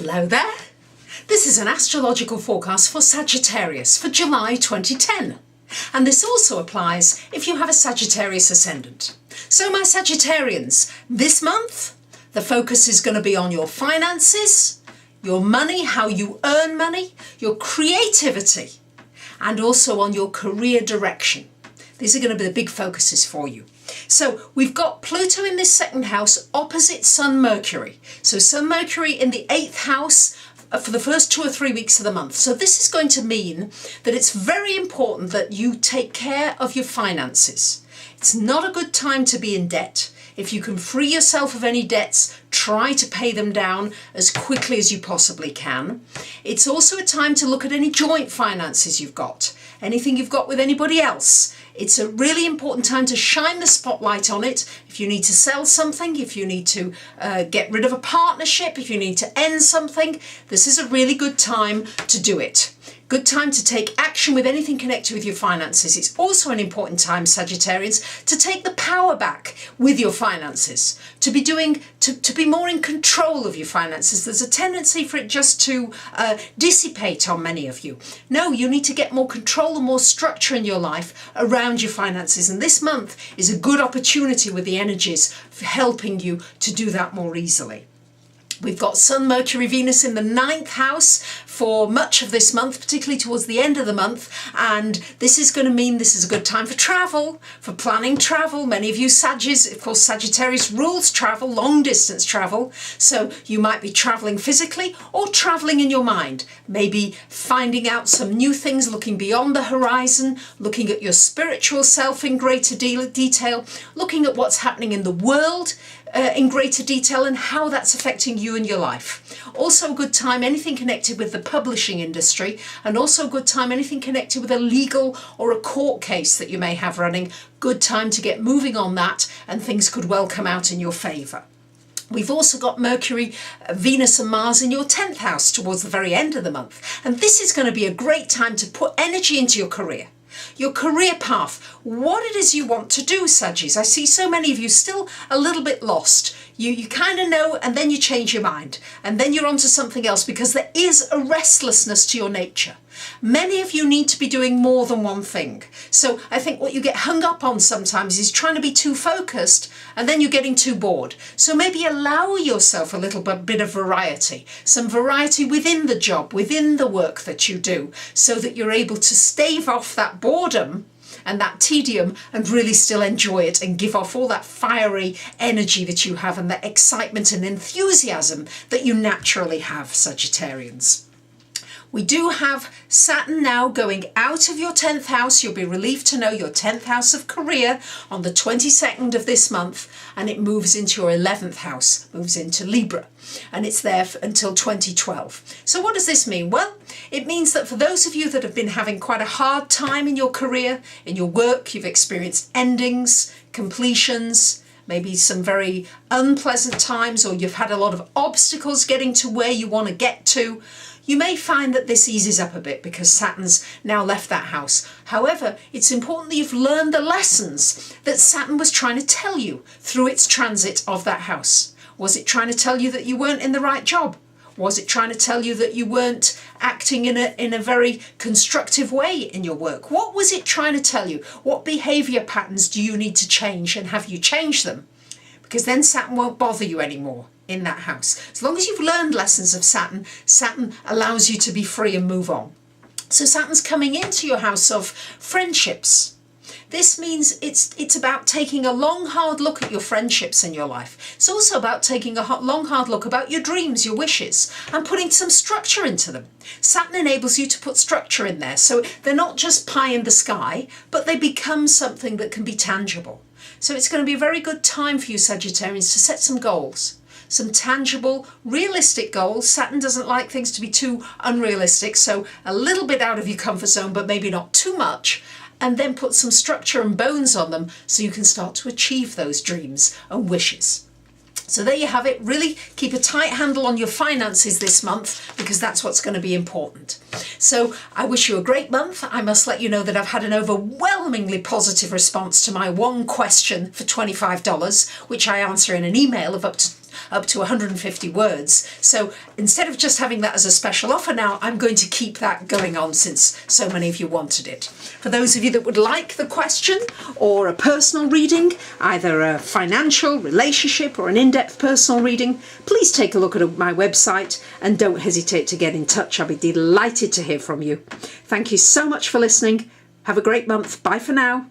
Hello there! This is an astrological forecast for Sagittarius for July 2010. And this also applies if you have a Sagittarius ascendant. So my Sagittarians, this month the focus is going to be on your finances, your money, how you earn money, your creativity, and also on your career direction. These are going to be the big focuses for you. So we've got Pluto in this second house opposite Sun Mercury. So Sun Mercury in the 8th house for the first 2 or 3 weeks of the month. So this is going to mean that it's very important that you take care of your finances. It's not a good time to be in debt. If you can free yourself of any debts, try to pay them down as quickly as you possibly can. It's also a time to look at any joint finances you've got, anything you've got with anybody else. It's a really important time to shine the spotlight on it. If you need to sell something, if you need to get rid of a partnership, if you need to end something, this is a really good time to do it. Good time to take action with anything connected with your finances. It's also an important time, Sagittarians, to take the power back with your finances, to be more in control of your finances. There's a tendency for it just to dissipate on many of you. No, you need to get more control and more structure in your life around your finances. And this month is a good opportunity with the energies for helping you to do that more easily. We've got Sun, Mercury, Venus in the 9th house for much of this month, particularly towards the end of the month. And this is going to mean this is a good time for travel, for planning travel. Many of you Sagittarius, of course, Sagittarius rules travel, long distance travel. So you might be traveling physically or traveling in your mind. Maybe finding out some new things, looking beyond the horizon, looking at your spiritual self in greater detail, looking at what's happening in the world in greater detail and how that's affecting you and your life. Also a good time, anything connected with the publishing industry, and also a good time, anything connected with a legal or a court case that you may have running. Good time to get moving on that, and things could well come out in your favour. We've also got Mercury, Venus and Mars in your 10th house towards the very end of the month. And this is going to be a great time to put energy into your career. Your career path, what it is you want to do, Saggies. I see so many of you still a little bit lost. You kind of know, and then you change your mind, and then you're onto something else because there is a restlessness to your nature. Many of you need to be doing more than one thing. So I think what you get hung up on sometimes is trying to be too focused, and then you're getting too bored. So maybe allow yourself a little bit of variety, some variety within the job, within the work that you do, so that you're able to stave off that boredom and that tedium and really still enjoy it and give off all that fiery energy that you have and that excitement and enthusiasm that you naturally have, Sagittarians. We do have Saturn now going out of your 10th house. You'll be relieved to know your 10th house of career on the 22nd of this month, and it moves into your 11th house, moves into Libra, and it's there until 2012. So what does this mean? Well, it means that for those of you that have been having quite a hard time in your career, in your work, you've experienced endings, completions, maybe some very unpleasant times, or you've had a lot of obstacles getting to where you want to get to, you may find that this eases up a bit because Saturn's now left that house. However, it's important that you've learned the lessons that Saturn was trying to tell you through its transit of that house. Was it trying to tell you that you weren't in the right job? Was it trying to tell you that you weren't acting in a very constructive way in your work? What was it trying to tell you? What behaviour patterns do you need to change, and have you changed them? Because then Saturn won't bother you anymore in that house. As long as you've learned lessons of Saturn, Saturn allows you to be free and move on. So Saturn's coming into your house of friendships. This means it's about taking a long, hard look at your friendships in your life. It's also about taking a long, hard look about your dreams, your wishes, and putting some structure into them. Saturn enables you to put structure in there, so they're not just pie in the sky, but they become something that can be tangible. So it's going to be a very good time for you, Sagittarians, to set some goals. Some tangible, realistic goals. Saturn doesn't like things to be too unrealistic, so a little bit out of your comfort zone, but maybe not too much, and then put some structure and bones on them so you can start to achieve those dreams and wishes. So there you have it. Really keep a tight handle on your finances this month, because that's what's going to be important. So I wish you a great month. I must let you know that I've had an overwhelmingly positive response to my one question for $25, which I answer in an email of up to up to 150 words. So instead of just having that as a special offer now, I'm going to keep that going on since so many of you wanted it. For those of you that would like the question or a personal reading, either a financial, relationship or an in-depth personal reading, please take a look at my website and don't hesitate to get in touch. I'll be delighted to hear from you. Thank you so much for listening. Have a great month. Bye for now.